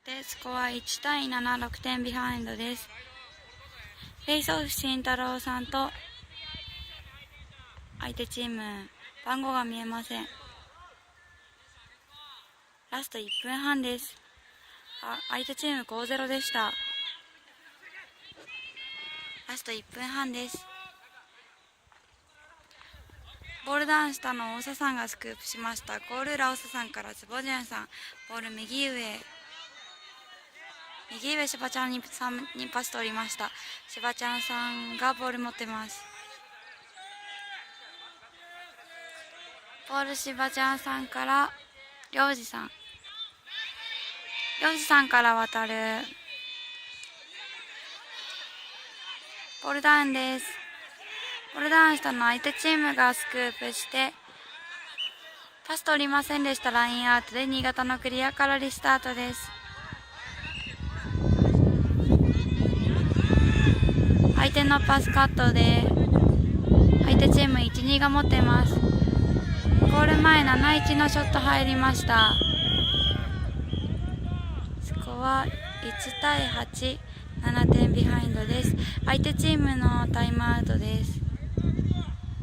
で、スコア1対7、6点ビハインドです。フェイスオフ慎太郎さんと相手チーム、番号が見えません。ラスト1分半です。相手チーム 5-0 でした。ラスト1分半です。ボールダウン下の大佐さんがスクープしました。ゴール裏大佐さんからズボジュンさん、ボール右上しばちゃんにパス取りました。しばちゃんさんがボール持ってます。ボールしばちゃんさんからりょうじさんから渡る。ボールダウンです。ボールダウンしたの相手チームがスクープしてパス取りませんでした。ラインアウトで新潟のクリアからリスタートです。相手のパスカットで相手チーム 1-2 が持ってます。ゴール前 7-1 のショット入りました。スコア1対8、7点ビハインドです。相手チームのタイムアウトです。